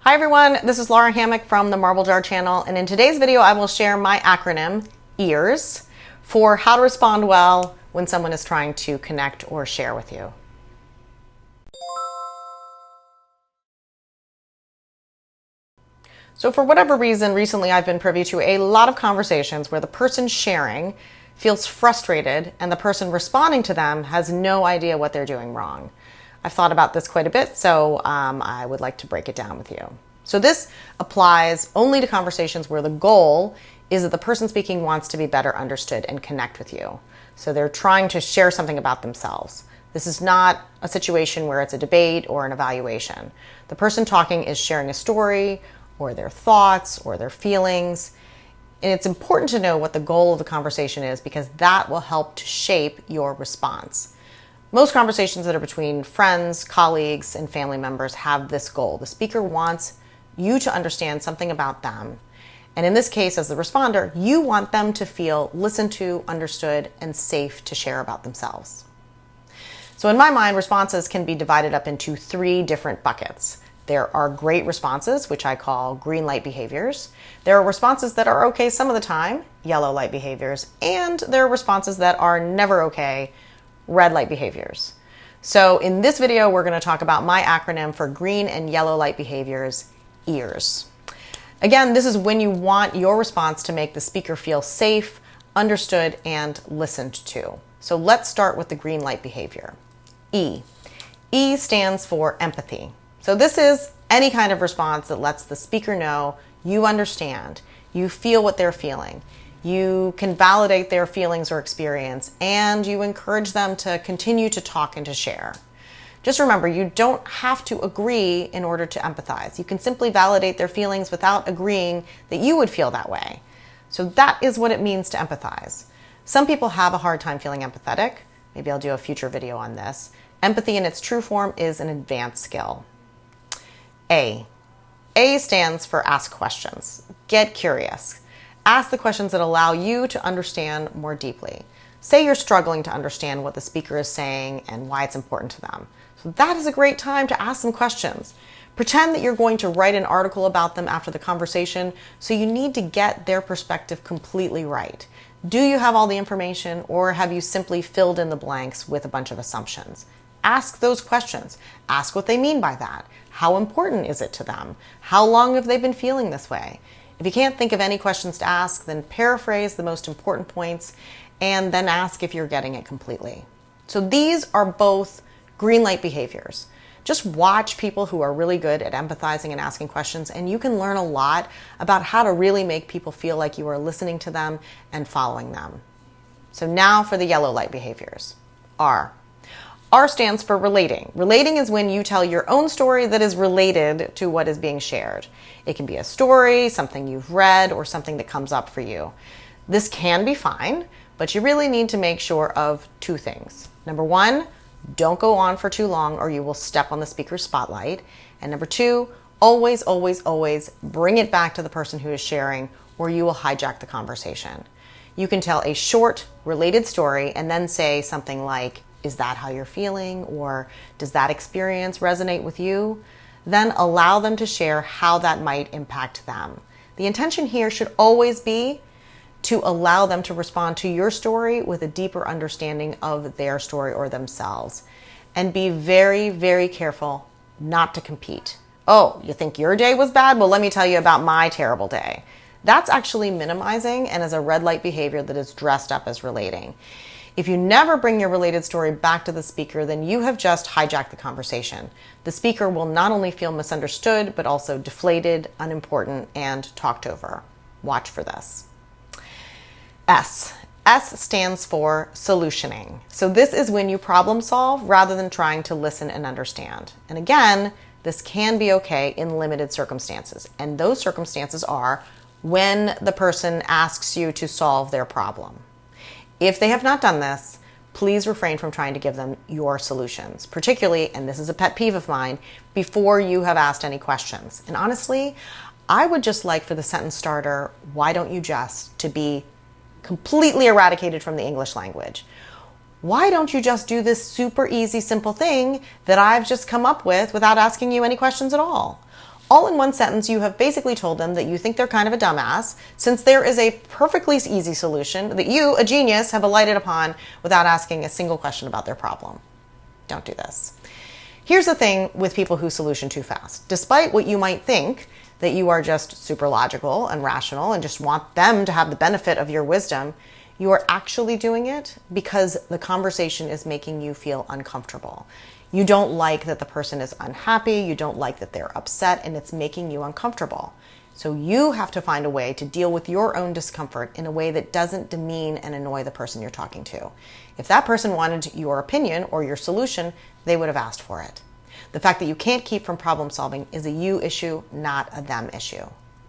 Hi everyone, this is Laura Hammock from the Marble Jar channel, and in today's video I will share my acronym, EARS, for how to respond well when someone is trying to connect or share with you. So for whatever reason, recently I've been privy to a lot of conversations where the person sharing feels frustrated and the person responding to them has no idea what they're doing wrong. I've thought about this quite a bit, so I would like to break it down with you. So this applies only to conversations where the goal is that the person speaking wants to be better understood and connect with you. So they're trying to share something about themselves. This is not a situation where it's a debate or an evaluation. The person talking is sharing a story or their thoughts or their feelings. And it's important to know what the goal of the conversation is because that will help to shape your response. Most conversations that are between friends, colleagues, and family members have this goal. The speaker wants you to understand something about them. And in this case, as the responder, you want them to feel listened to, understood, and safe to share about themselves. So in my mind, responses can be divided up into three different buckets. There are great responses, which I call green light behaviors. There are responses that are okay some of the time, yellow light behaviors. And there are responses that are never okay, red light behaviors. So in this video, we're going to talk about my acronym for green and yellow light behaviors, EARS. Again, this is when you want your response to make the speaker feel safe, understood, and listened to. So let's start with the green light behavior. E. E stands for empathy. So this is any kind of response that lets the speaker know you understand, you feel what they're feeling. You can validate their feelings or experience, and you encourage them to continue to talk and to share. Just remember, you don't have to agree in order to empathize. You can simply validate their feelings without agreeing that you would feel that way. So that is what it means to empathize. Some people have a hard time feeling empathetic. Maybe I'll do a future video on this. Empathy in its true form is an advanced skill. A. A stands for ask questions. Get curious. Ask the questions that allow you to understand more deeply. Say you're struggling to understand what the speaker is saying and why it's important to them. So that is a great time to ask some questions. Pretend that you're going to write an article about them after the conversation, so you need to get their perspective completely right. Do you have all the information, or have you simply filled in the blanks with a bunch of assumptions? Ask those questions. Ask what they mean by that. How important is it to them? How long have they been feeling this way? If you can't think of any questions to ask, then paraphrase the most important points and then ask if you're getting it completely. So these are both green light behaviors. Just watch people who are really good at empathizing and asking questions, and you can learn a lot about how to really make people feel like you are listening to them and following them. So now for the yellow light behaviors. R. R stands for relating. Relating is when you tell your own story that is related to what is being shared. It can be a story, something you've read, or something that comes up for you. This can be fine, but you really need to make sure of two things. Number one, don't go on for too long or you will step on the speaker's spotlight. And number two, always, always, always bring it back to the person who is sharing or you will hijack the conversation. You can tell a short, related story and then say something like, is that how you're feeling? Or does that experience resonate with you? Then allow them to share how that might impact them. The intention here should always be to allow them to respond to your story with a deeper understanding of their story or themselves. And be very, very careful not to compete. Oh, you think your day was bad? Well, let me tell you about my terrible day. That's actually minimizing and is a red light behavior that is dressed up as relating. If you never bring your related story back to the speaker, then you have just hijacked the conversation. The speaker will not only feel misunderstood, but also deflated, unimportant, and talked over. Watch for this. S. S stands for solutioning. So this is when you problem solve rather than trying to listen and understand. And again, this can be okay in limited circumstances. And those circumstances are when the person asks you to solve their problem. If they have not done this, please refrain from trying to give them your solutions, particularly, and this is a pet peeve of mine, before you have asked any questions. And honestly, I would just like for the sentence starter, why don't you just, to be completely eradicated from the English language. Why don't you just do this super easy, simple thing that I've just come up with without asking you any questions at all? All in one sentence, you have basically told them that you think they're kind of a dumbass, since there is a perfectly easy solution that you, a genius, have alighted upon without asking a single question about their problem. Don't do this. Here's the thing with people who solution too fast. Despite what you might think, that you are just super logical and rational and just want them to have the benefit of your wisdom, you are actually doing it because the conversation is making you feel uncomfortable. You don't like that the person is unhappy, you don't like that they're upset, and it's making you uncomfortable. So you have to find a way to deal with your own discomfort in a way that doesn't demean and annoy the person you're talking to. If that person wanted your opinion or your solution, they would have asked for it. The fact that you can't keep from problem solving is a you issue, not a them issue.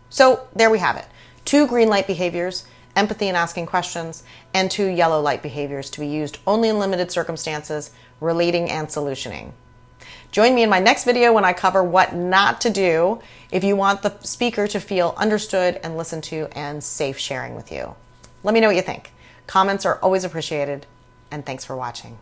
So there we have it. 2 green light behaviors, empathy and asking questions, and 2 yellow light behaviors to be used only in limited circumstances, relating and solutioning. Join me in my next video when I cover what not to do if you want the speaker to feel understood and listened to and safe sharing with you. Let me know what you think. Comments are always appreciated, and thanks for watching.